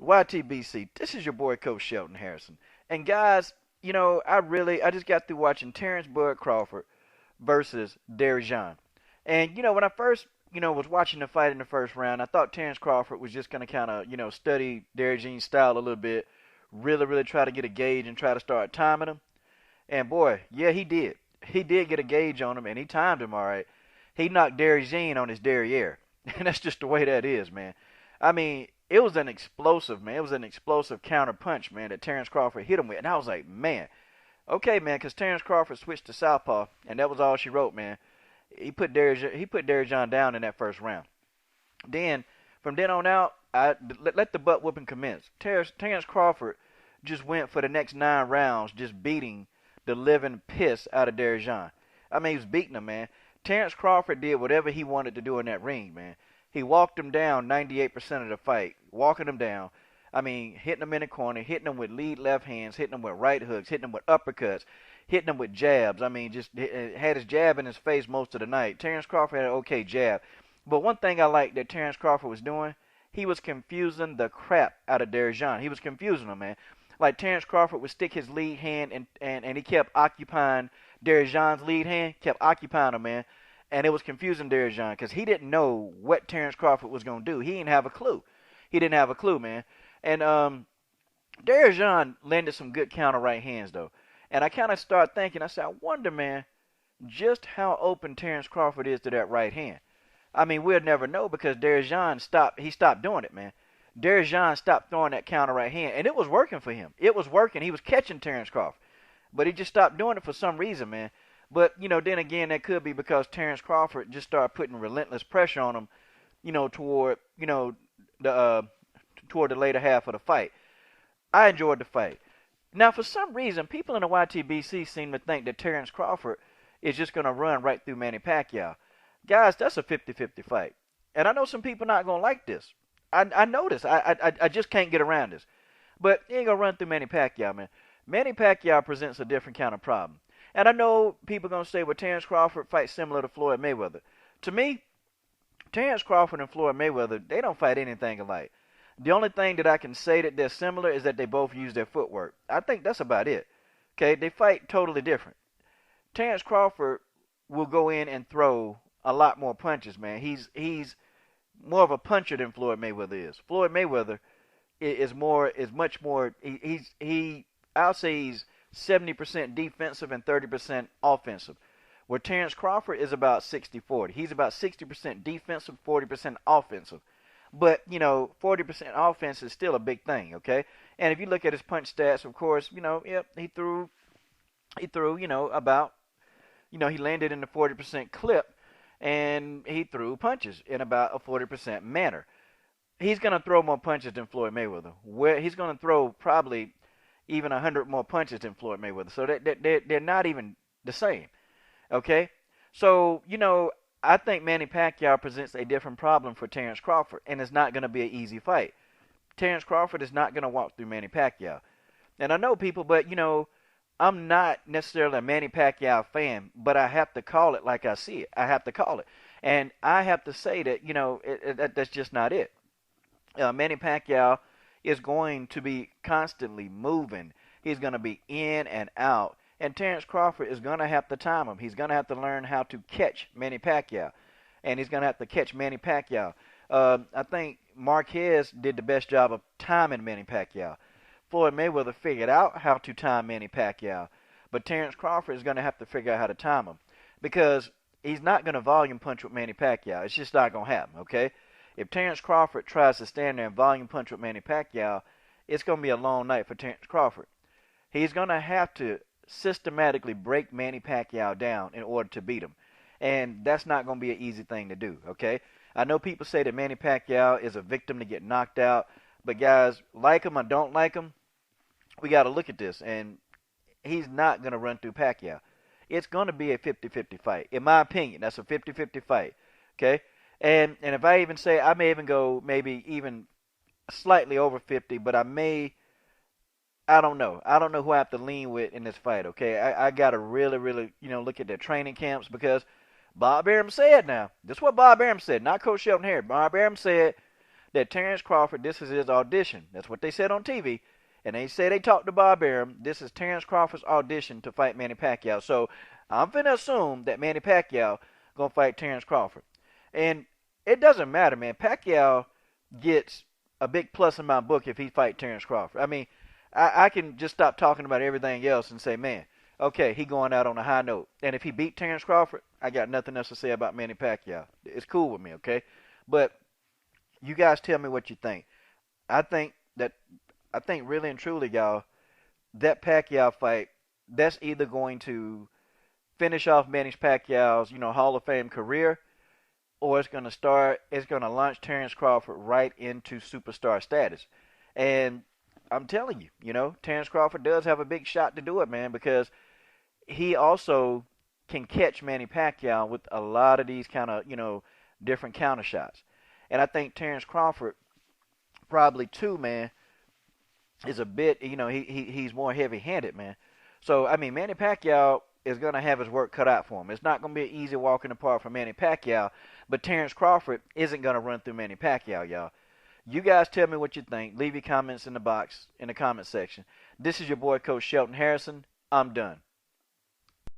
YTBC, this is your boy Coach Shelton Harrison. And guys, I just got through watching Terence Crawford versus Dierry. And when I first, was watching the fight in the first round, I thought Terence Crawford was just gonna kind of, study Dierry's style a little bit, really, really try to get a gauge and try to start timing him. And boy, yeah, he did. He did get a gauge on him, and he timed him all right. He knocked Dierry on his derriere, and that's just the way that is, man. I mean, it was an explosive, man. It was an explosive counter punch, man, that Terence Crawford hit him with. And I was like, man, okay, man, because Terence Crawford switched to southpaw, and that was all she wrote, man. He put Dierry down in that first round. Then, from then on out, I let the butt whooping commence. Terence Crawford just went for the next 9 rounds, just beating the living piss out of Dierry. I mean, he was beating him, man. Terence Crawford did whatever he wanted to do in that ring, man. He walked him down 98% of the fight, walking him down. I mean, hitting him in the corner, hitting him with lead left hands, hitting him with right hooks, hitting him with uppercuts, hitting him with jabs. I mean, just had his jab in his face most of the night. Terence Crawford had an okay jab. But one thing I liked that Terence Crawford was doing, he was confusing the crap out of Dierry. He was confusing him, man. Like Terence Crawford would stick his lead hand and he kept occupying Dierry's lead hand, kept occupying him, man. And it was confusing Dierry because he didn't know what Terence Crawford was going to do. He didn't have a clue. He didn't have a clue, man. And Dierry landed some good counter right hands, though. And I kind of started thinking, I said, I wonder, man, just how open Terence Crawford is to that right hand. I mean, we'll never know because Dierry stopped doing it, man. Dierry stopped throwing that counter right hand, and it was working for him. It was working. He was catching Terence Crawford. But he just stopped doing it for some reason, man. But, then again, that could be because Terence Crawford just started putting relentless pressure on him, the toward the later half of the fight. I enjoyed the fight. Now, for some reason, people in the YTBC seem to think that Terence Crawford is just going to run right through Manny Pacquiao. Guys, that's a 50-50 fight. And I know some people not going to like this. I know this. I just can't get around this. But he ain't going to run through Manny Pacquiao, man. Manny Pacquiao presents a different kind of problem. And I know people are going to say, well, Terence Crawford fights similar to Floyd Mayweather. To me, Terence Crawford and Floyd Mayweather, they don't fight anything alike. The only thing that I can say that they're similar is that they both use their footwork. I think that's about it. Okay, they fight totally different. Terence Crawford will go in and throw a lot more punches, man. He's more of a puncher than Floyd Mayweather is. Floyd Mayweather is much more. I'll say he's 70% defensive and 30% offensive. Where Terence Crawford is about 60-40. He's about 60% defensive, 40% offensive. But, 40% offense is still a big thing, okay? And if you look at his punch stats, of course, he threw, about, he landed in the 40% clip, and he threw punches in about a 40% manner. He's going to throw more punches than Floyd Mayweather. He's going to throw probably even 100 more punches than Floyd Mayweather. So they're not even the same, okay? So, I think Manny Pacquiao presents a different problem for Terence Crawford, and it's not going to be an easy fight. Terence Crawford is not going to walk through Manny Pacquiao. And I know people, but, I'm not necessarily a Manny Pacquiao fan, but I have to call it like I see it. I have to call it. And I have to say that, that's just not it. Manny Pacquiao is going to be constantly moving. He's going to be in and out. And Terence Crawford is going to have to time him. He's going to have to learn how to catch Manny Pacquiao. And he's going to have to catch Manny Pacquiao. I think Marquez did the best job of timing Manny Pacquiao. Floyd Mayweather figured out how to time Manny Pacquiao. But Terence Crawford is going to have to figure out how to time him. Because he's not going to volume punch with Manny Pacquiao. It's just not going to happen, okay? If Terence Crawford tries to stand there and volume punch with Manny Pacquiao, it's going to be a long night for Terence Crawford. He's going to have to systematically break Manny Pacquiao down in order to beat him. And that's not going to be an easy thing to do, okay? I know people say that Manny Pacquiao is a victim to get knocked out. But guys, like him or don't like him, we got to look at this. And he's not going to run through Pacquiao. It's going to be a 50-50 fight. In my opinion, that's a 50-50 fight, okay? And if I even say, I may even go maybe even slightly over 50, but I don't know. I don't know who I have to lean with in this fight, okay? I got to really, really, look at their training camps because Bob Arum said now. This is what Bob Arum said, not Coach Shelton Harris. Bob Arum said that Terence Crawford, this is his audition. That's what they said on TV. And they say they talked to Bob Arum. This is Terence Crawford's audition to fight Manny Pacquiao. So I'm finna assume that Manny Pacquiao gonna fight Terence Crawford. And it doesn't matter, man. Pacquiao gets a big plus in my book if he fight Terence Crawford. I mean, I can just stop talking about everything else and say, man, okay, he going out on a high note. And if he beat Terence Crawford, I got nothing else to say about Manny Pacquiao. It's cool with me, okay? But you guys tell me what you think. I think that I think really and truly, y'all, that Pacquiao fight, that's either going to finish off Manny Pacquiao's, Hall of Fame career, or it's gonna launch Terence Crawford right into superstar status. And I'm telling you, Terence Crawford does have a big shot to do it, man, because he also can catch Manny Pacquiao with a lot of these kind of, different counter shots. And I think Terence Crawford probably too, man, is a bit, he's more heavy-handed, man. So I mean, Manny Pacquiao is gonna have his work cut out for him. It's not gonna be an easy walk in the park for Manny Pacquiao, but Terence Crawford isn't gonna run through Manny Pacquiao, y'all. You guys tell me what you think. Leave your comments in the box in the comment section. This is your boy Coach Shelton Harrison. I'm done.